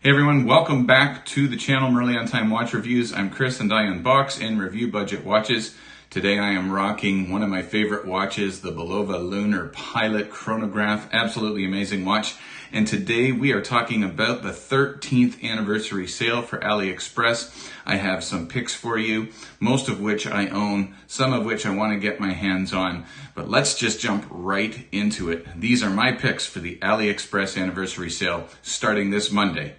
Hey everyone, welcome back to the channel Early on Time Watch Reviews. I'm Chris and I unbox and review budget watches. Today I am rocking one of my favorite watches, the Bulova Lunar Pilot Chronograph. Absolutely amazing watch. And today we are talking about the 13th anniversary sale for Aliexpress. I have some picks for you, most of which I own, some of which I want to get my hands on. But let's just jump right into it. These are my picks for the Aliexpress anniversary sale starting this Monday.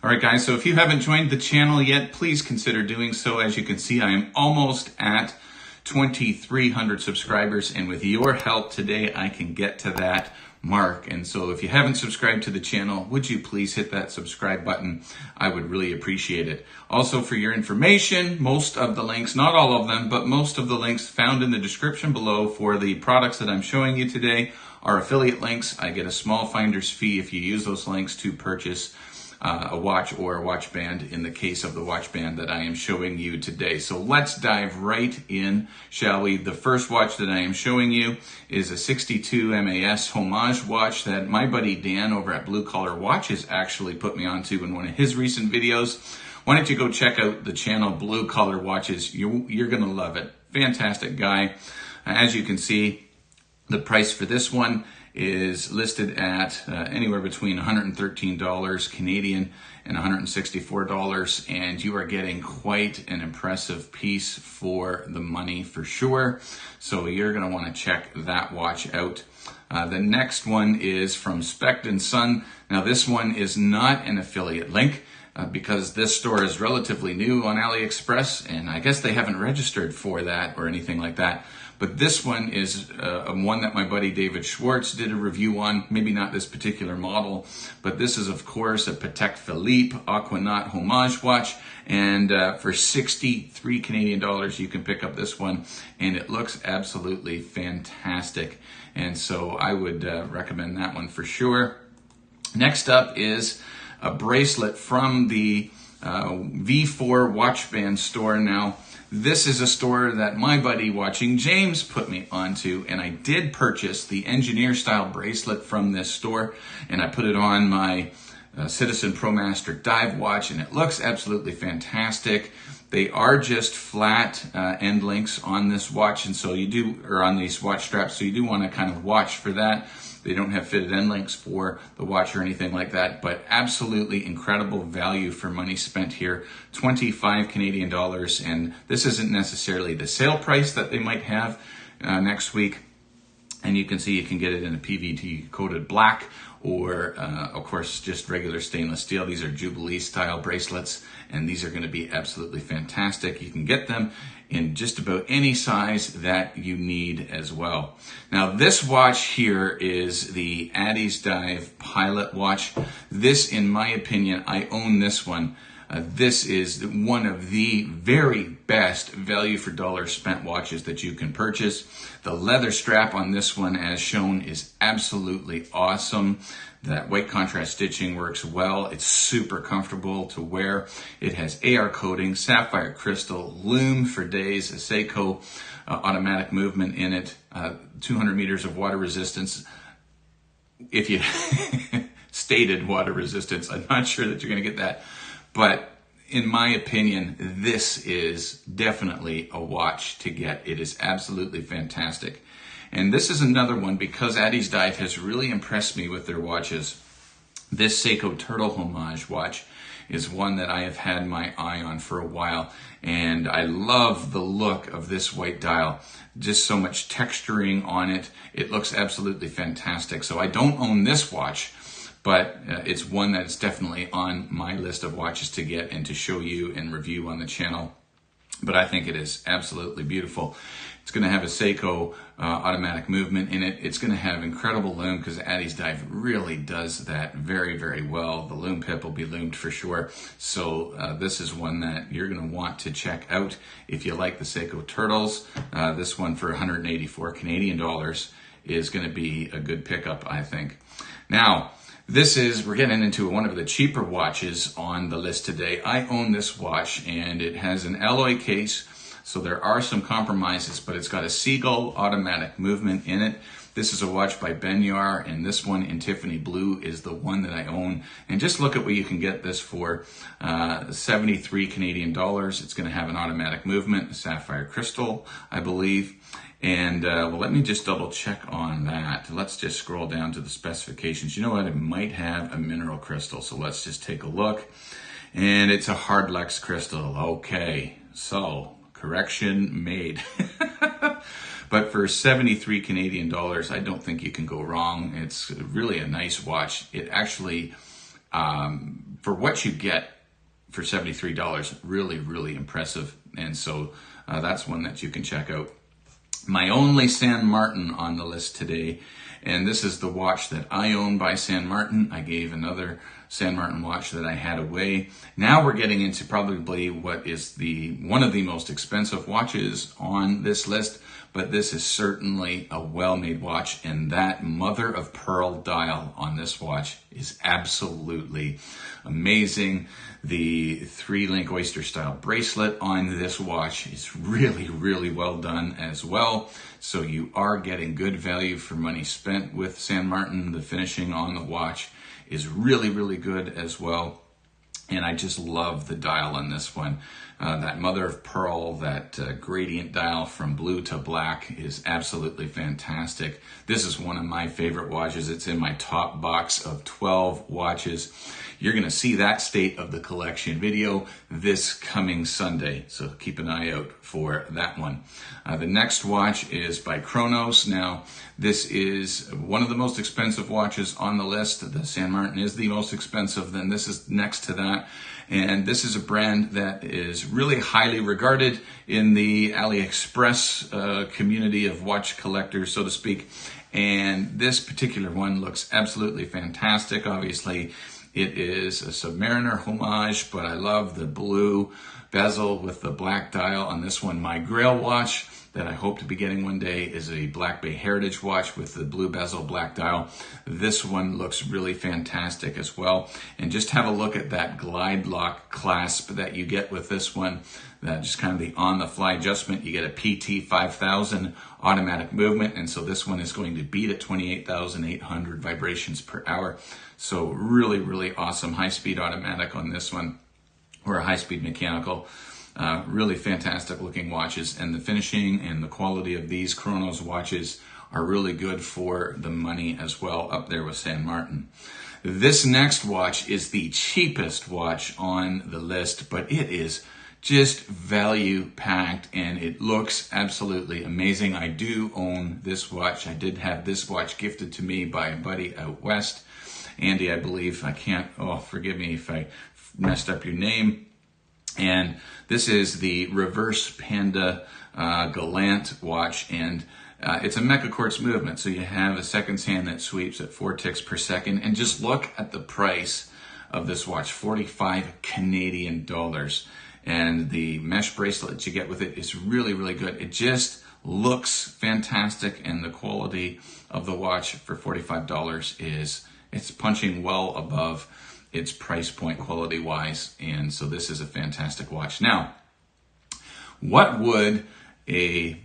Alright guys, so if you haven't joined the channel yet, please consider doing so. As you can see, I am almost at 2,300 subscribers, and with your help today, I can get to that mark. And so if you haven't subscribed to the channel, would you please hit that subscribe button? I would really appreciate it. Also, for your information, most of the links, not all of them, but most of the links found in the description below for the products that I'm showing you today are affiliate links. I get a small finder's fee if you use those links to purchase a watch or a watch band in the case of the watch band that I am showing you today. So let's dive right in, shall we? The first watch that I am showing you is a 62 MAS Homage watch that my buddy Dan over at Blue Collar Watches actually put me onto in one of his recent videos. Why don't you go check out the channel Blue Collar Watches? You're gonna love it. Fantastic guy. As you can see, the price for this one is listed at anywhere between $113 Canadian and $164, and you are getting quite an impressive piece for the money for sure. So you're going to want to check that watch out. The next one is from Specht and Sonne. Now this one is not an affiliate link because this store is relatively new on AliExpress, and I guess they haven't registered for that or anything like that. But this one is one that my buddy David Schwartz did a review on. Maybe not this particular model, but this is of course a Patek Philippe Aquanaut Homage watch. And for 63 Canadian dollars, you can pick up this one, and it looks absolutely fantastic. And so I would recommend that one for sure. Next up is a bracelet from the V4 Watchband Store. Now, this is a store that my buddy Watching James put me onto, and I did purchase the engineer style bracelet from this store, and I put it on my Citizen ProMaster dive watch, and it looks absolutely fantastic. They are just flat end links on this watch, and so you do, or on these watch straps, so you do want to kind of watch for that. They don't have fitted end links for the watch or anything like that, but absolutely incredible value for money spent here. 25 Canadian dollars, and this isn't necessarily the sale price that they might have next week. And you can see you can get it in a PVT coated black or of course just regular stainless steel. These are Jubilee style bracelets, and these are going to be absolutely fantastic. You can get them in just about any size that you need as well. Now this watch here is the Addies Dive Pilot watch. This, in my opinion, I own this one. This is one of the very best value for dollar spent watches that you can purchase. The leather strap on this one, as shown, is absolutely awesome. That white contrast stitching works well. It's super comfortable to wear. It has AR coating, sapphire crystal, lume for days, a Seiko automatic movement in it, 200 meters of water resistance. If you stated water resistance, I'm not sure that you're going to get that. But in my opinion, this is definitely a watch to get. It is absolutely fantastic. And this is another one, because Addies Dive has really impressed me with their watches. This Seiko Turtle Homage watch is one that I have had my eye on for a while, and I love the look of this white dial. Just so much texturing on it. It looks absolutely fantastic. So I don't own this watch, but it's one that's definitely on my list of watches to get and to show you and review on the channel. But I think it is absolutely beautiful. It's going to have a Seiko automatic movement in it. It's going to have incredible lume, because Addies Dive really does that very, very well. The lume pip will be lumed for sure. So this is one that you're going to want to check out if you like the Seiko Turtles. This one for 184 Canadian dollars is going to be a good pickup, I think. Now, we're getting into one of the cheaper watches on the list today. I own this watch, and it has an alloy case, so there are some compromises, but it's got a seagull automatic movement in it. This is a watch by Benyar, and this one in Tiffany Blue is the one that I own. And just look at what you can get this for, 73 Canadian dollars. It's going to have an automatic movement, a sapphire crystal, I believe. And well, let me just double check on that. Let's just scroll down to the specifications. You know what? It might have a mineral crystal. So let's just take a look. And it's a hard Lux crystal. Okay, so correction made. But for 73 Canadian dollars, I don't think you can go wrong. It's really a nice watch. It actually, for what you get for $73, really, really impressive. And so that's one that you can check out. My only San Martin on the list today, and this is the watch that I own by San Martin. I gave another San Martin watch that I had away. Now we're getting into probably what is one of the most expensive watches on this list, but this is certainly a well-made watch, and that mother of pearl dial on this watch is absolutely amazing. The 3-link oyster style bracelet on this watch is really, really well done as well. So you are getting good value for money spent with San Martin. The finishing on the watch is really, really good as well. And I just love the dial on this one. That mother of pearl, that gradient dial from blue to black is absolutely fantastic. This is one of my favorite watches. It's in my top box of 12 watches. You're going to see that state of the collection video this coming Sunday, so keep an eye out for that one. The next watch is by Cronos. Now, this is one of the most expensive watches on the list. The San Martin is the most expensive, then this is next to that. And this is a brand that is really highly regarded in the Aliexpress community of watch collectors, so to speak. And this particular one looks absolutely fantastic. Obviously, it is a Submariner Homage, but I love the blue bezel with the black dial on this one. My Grail watch that I hope to be getting one day is a Black Bay Heritage watch with the blue bezel, black dial. This one looks really fantastic as well. And just have a look at that glide lock clasp that you get with this one. That just kind of the on-the-fly adjustment. You get a PT 5000 automatic movement, and so this one is going to beat at 28,800 vibrations per hour. So really, really awesome high-speed automatic on this one, or a high-speed mechanical. Really fantastic looking watches, and the finishing and the quality of these Chronos watches are really good for the money as well, up there with San Martin. This next watch is the cheapest watch on the list, but it is just value packed and it looks absolutely amazing. I do own this watch. I did have this watch gifted to me by a buddy out west, Andy, I believe. Forgive me if I messed up your name. And this is the reverse Panda Galant watch, and it's a Mecaquartz movement. So you have a seconds hand that sweeps at 4 ticks per second. And just look at the price of this watch, 45 Canadian dollars. And the mesh bracelet that you get with it is really, really good. It just looks fantastic, and the quality of the watch for $45 it's punching well above its price point quality wise, and so this is a fantastic watch. Now, what would a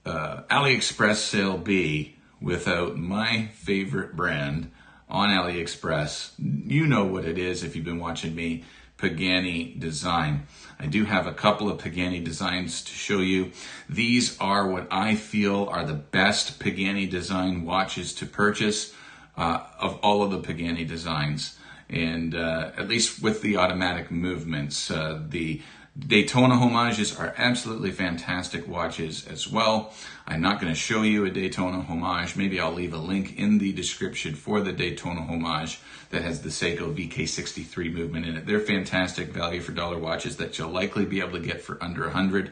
AliExpress sale be without my favorite brand on AliExpress? You know what it is if you've been watching me, Pagani Design. I do have a couple of Pagani designs to show you. These are what I feel are the best Pagani Design watches to purchase of all of the Pagani designs. And at least with the automatic movements, the Daytona Homages are absolutely fantastic watches as well. I'm not going to show you a Daytona Homage. Maybe I'll leave a link in the description for the Daytona Homage that has the Seiko VK63 movement in it. They're fantastic value for dollar watches that you'll likely be able to get for under $100.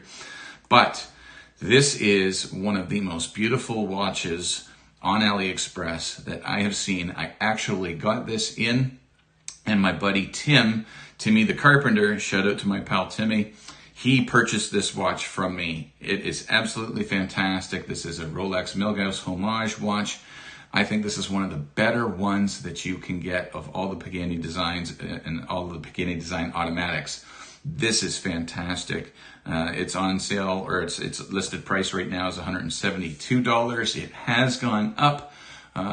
But this is one of the most beautiful watches on AliExpress that I have seen. I actually got this in, and my buddy Timmy the Carpenter, shout out to my pal Timmy, He purchased this watch from me. It is absolutely fantastic. This is a Rolex Milgauss Homage watch. I think this is one of the better ones that you can get of all the Pagani designs and all the Pagani Design automatics. This is fantastic. It's on sale, or its listed price right now is $172. It has gone up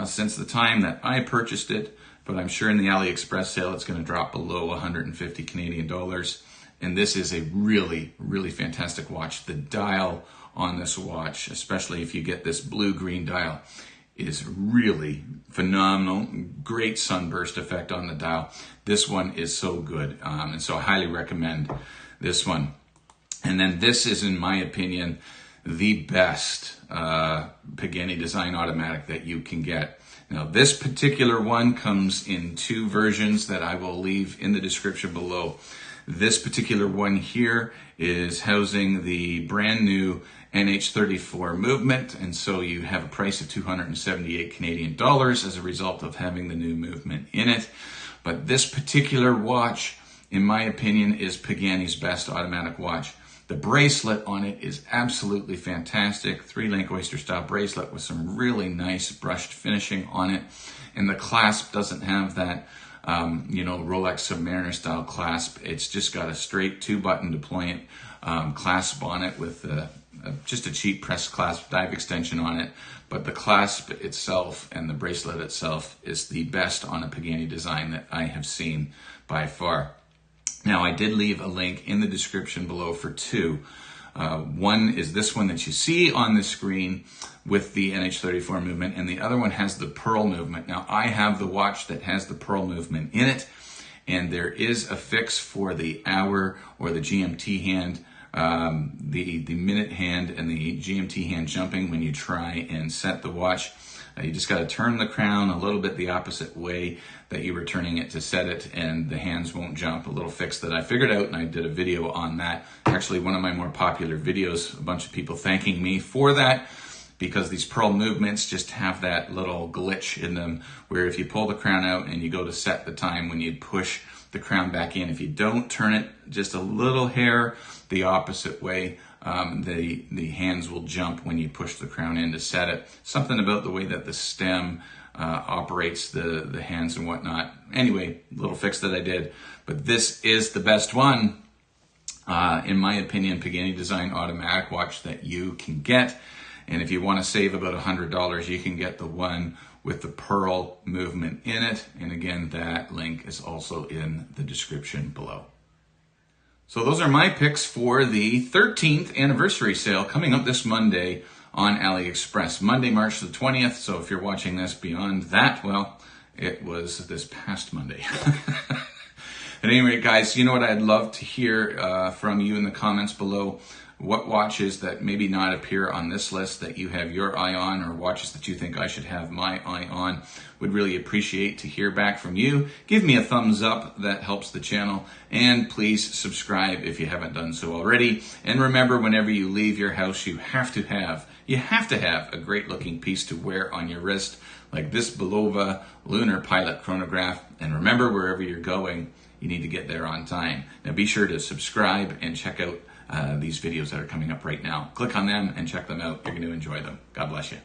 since the time that I purchased it, but I'm sure in the Aliexpress sale it's going to drop below 150 Canadian dollars. And this is a really, really fantastic watch. The dial on this watch, especially if you get this blue-green dial, is really phenomenal. Great sunburst effect on the dial. This one is so good, and so I highly recommend this one. And then this is, in my opinion, the best Pagani Design automatic that you can get. Now, this particular one comes in two versions that I will leave in the description below. This particular one here is housing the brand new NH34 movement, and so you have a price of 278 Canadian dollars as a result of having the new movement in it. But this particular watch, in my opinion, is Pagani's best automatic watch. The bracelet on it is absolutely fantastic. 3-link oyster style bracelet with some really nice brushed finishing on it. And the clasp doesn't have that Rolex Submariner style clasp. It's just got a straight 2-button deployant clasp on it with just a cheap press clasp dive extension on it. But the clasp itself and the bracelet itself is the best on a Pagani Design that I have seen by far. Now, I did leave a link in the description below for two. One is this one that you see on the screen with the NH34 movement, and the other one has the pearl movement. Now, I have the watch that has the pearl movement in it, and there is a fix for the hour or the GMT hand, the minute hand and the GMT hand jumping when you try and set the watch. You just got to turn the crown a little bit the opposite way that you were turning it to set it, and the hands won't jump. A little fix that I figured out, and I did a video on that. Actually, one of my more popular videos, a bunch of people thanking me for that, because these pearl movements just have that little glitch in them where if you pull the crown out and you go to set the time, when you push the crown back in, if you don't turn it just a little hair the opposite way, the hands will jump when you push the crown in to set it. Something about the way that the stem operates the hands and whatnot. Anyway, little fix that I did. But this is the best one, in my opinion, Pagani Design automatic watch that you can get. And if you want to save about $100, you can get the one with the pearl movement in it. And again, that link is also in the description below. So those are my picks for the 13th anniversary sale coming up this Monday on Aliexpress. Monday, March the 20th. So if you're watching this beyond that, well, it was this past Monday. At any rate, guys, you know what I'd love to hear from you in the comments below. What watches that maybe not appear on this list that you have your eye on, or watches that you think I should have my eye on. Would really appreciate to hear back from you. Give me a thumbs up, that helps the channel, and please subscribe if you haven't done so already. And remember, whenever you leave your house, you have to have a great looking piece to wear on your wrist, like this Bulova Lunar Pilot chronograph. And remember, wherever you're going, you need to get there on time. Now be sure to subscribe and check out these videos that are coming up right now. Click on them and check them out. You're going to enjoy them. God bless you.